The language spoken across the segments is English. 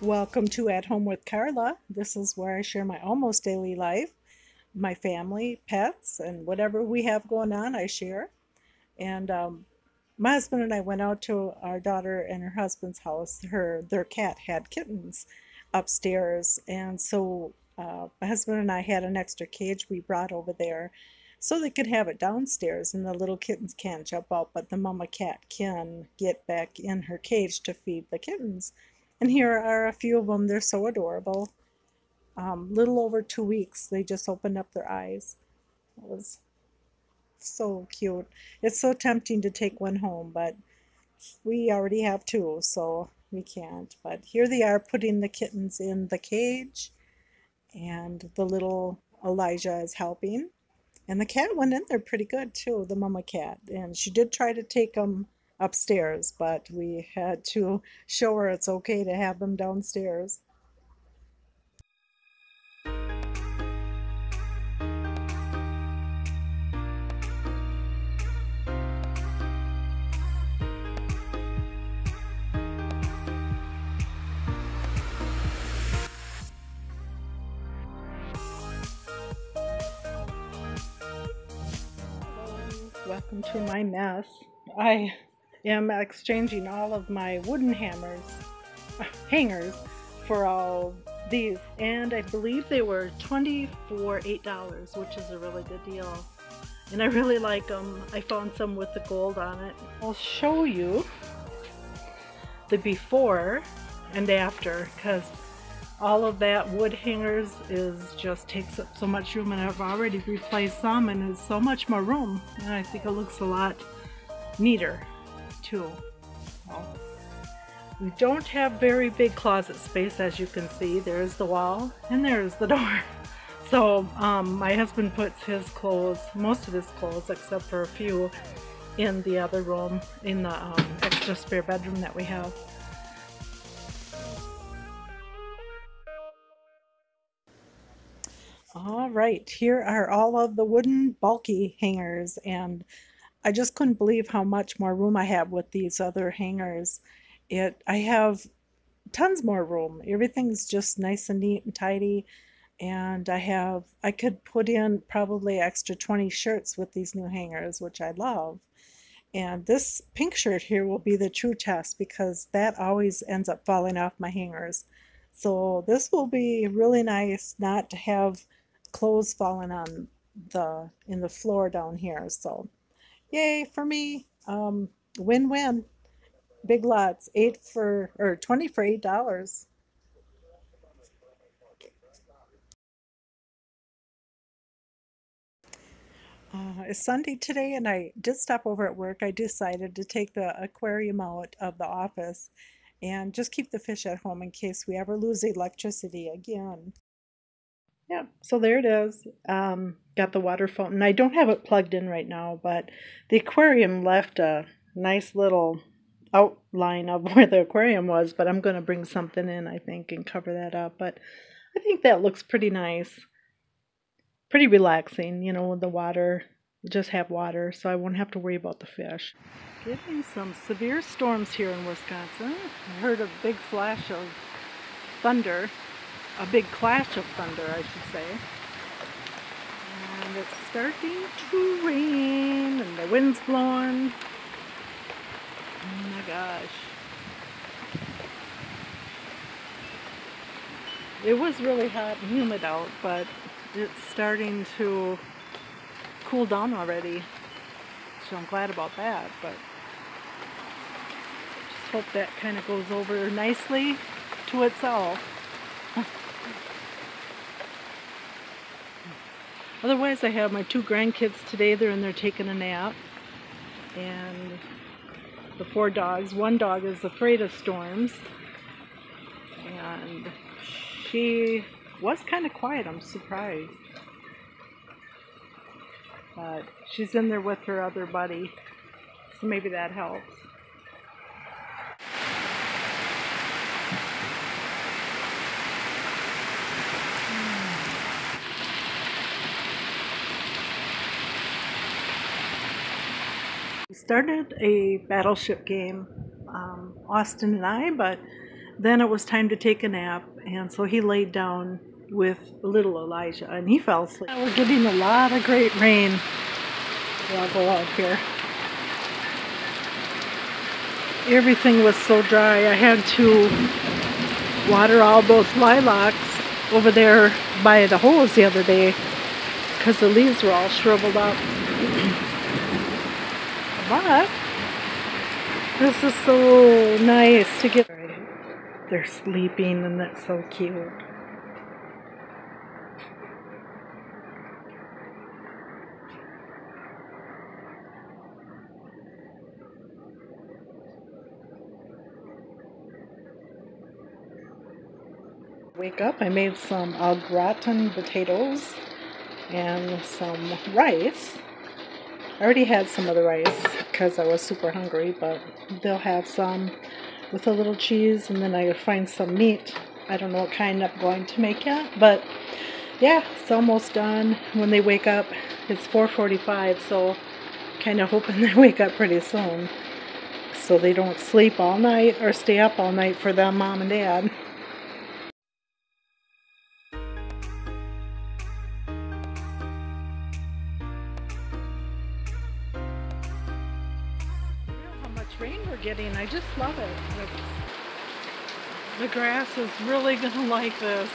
Welcome to At Home with Carla. This is where I share my almost daily life, my family, pets, and whatever we have going on, I share. And my husband and I went out to our daughter and her husband's house. Their cat had kittens upstairs, and so my husband and I had an extra cage we brought over there so they could have it downstairs, and the little kittens can't jump out, but the mama cat can get back in her cage to feed the kittens. And here are a few of them. They're so adorable. Little over 2 weeks, they just opened up their eyes. It was so cute. It's so tempting to take one home, but we already have two, so we can't. But here they are putting the kittens in the cage, and the little Elijah is helping. And the cat went in there pretty good too, the mama cat. And she did try to take them upstairs, but we had to show her it's okay to have them downstairs. Welcome to my mess. I am exchanging all of my wooden hangers for all these, and I believe they were 20 for $8, which is a really good deal. And I really like them. I found some with the gold on it. I'll show you the before and after, because all of that wood hangers just takes up so much room, and I've already replaced some and there's so much more room, and I think it looks a lot neater too. Well, we don't have very big closet space, as you can see. There's the wall and there's the door. So my husband puts his clothes, most of his clothes except for a few, in the other room, in the extra spare bedroom that we have. All right, here are all of the wooden bulky hangers, and I just couldn't believe how much more room I have with these other hangers. I have tons more room. Everything's just nice and neat and tidy, and I could put in probably extra 20 shirts with these new hangers, which I love. And this pink shirt here will be the true test, because that always ends up falling off my hangers. So this will be really nice not to have clothes falling on in the floor down here. So yay for me. Win-win. Big lots. 20 for $8. It's Sunday today, and I did stop over at work. I decided to take the aquarium out of the office and just keep the fish at home in case we ever lose electricity again. Yeah, so there it is. Got the water fountain. I don't have it plugged in right now, but the aquarium left a nice little outline of where the aquarium was, but I'm going to bring something in, I think, and cover that up. But I think that looks pretty nice. Pretty relaxing, with the water. Just have water, so I won't have to worry about the fish. Getting some severe storms here in Wisconsin. I heard a big flash of thunder. A big clash of thunder, I should say. And it's starting to rain, and the wind's blowing. Oh my gosh. It was really hot and humid out, but it's starting to cool down already. So I'm glad about that, but just hope that kind of goes over nicely to itself. Otherwise, I have my two grandkids today. They're in there taking a nap. And the 4 dogs. One dog is afraid of storms. And she was kind of quiet. I'm surprised. But she's in there with her other buddy. So maybe that helps. We started a battleship game, Austin and I, but Then it was time to take a nap, and so he laid down with little Elijah, and he fell asleep. We're getting a lot of great rain. I'll go out here. Everything was so dry. I had to water all those lilacs over there by the hose the other day because the leaves were all shriveled up. But this is so nice to get. They're sleeping, and that's so cute. Wake up, I made some au gratin potatoes and some rice. I already had some of the rice because I was super hungry, but they'll have some with a little cheese, and then I find some meat. I don't know what kind I'm going to make yet, but yeah, it's almost done. When they wake up, it's 4:45, so kind of hoping they wake up pretty soon so they don't sleep all night or stay up all night for them, Mom and Dad. Rain we're getting. I just love it. The grass is really gonna like this.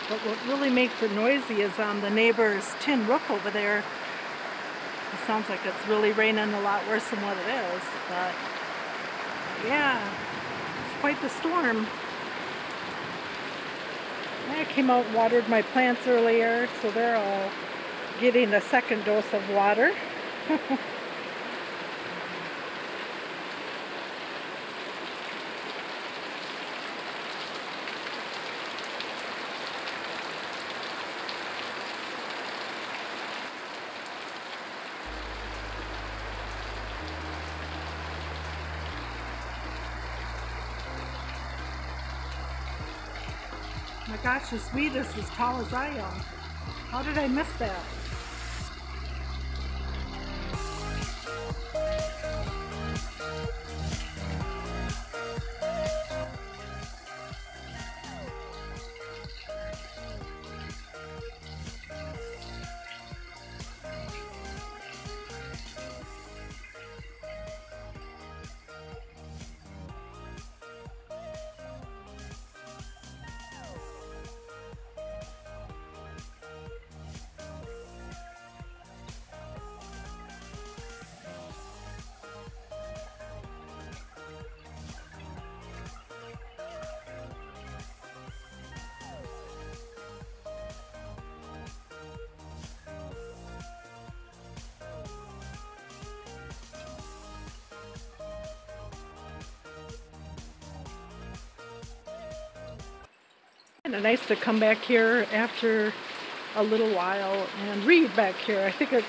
But what really makes it noisy is on the neighbor's tin roof over there. It sounds like it's really raining a lot worse than what it is. But yeah, it's quite the storm. I came out and watered my plants earlier, so they're all getting a second dose of water. My gosh, this weed is as tall as I am. How did I miss that? Kind of nice to come back here after a little while and read back here. I think it's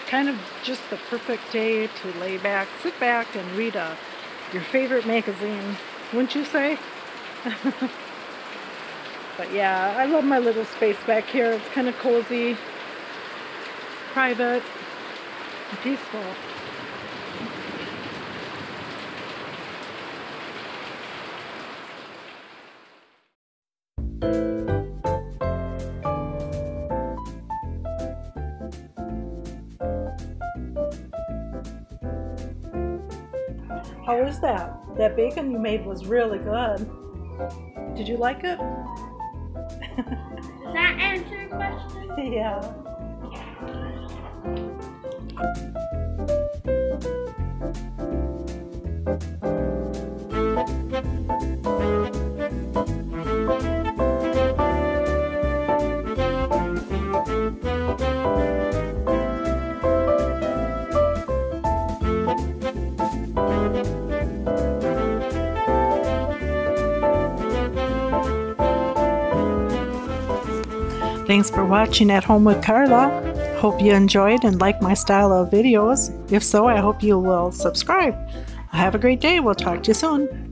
kind of just the perfect day to lay back, sit back and read your favorite magazine, wouldn't you say? But yeah, I love my little space back here. It's kind of cozy, private, and peaceful. How was that? That bacon you made was really good. Did you like it? Does that answer your question? Yeah. Thanks for watching At Home with Carla. Hope you enjoyed and like my style of videos. If so, I hope you will subscribe. Have a great day. We'll talk to you soon.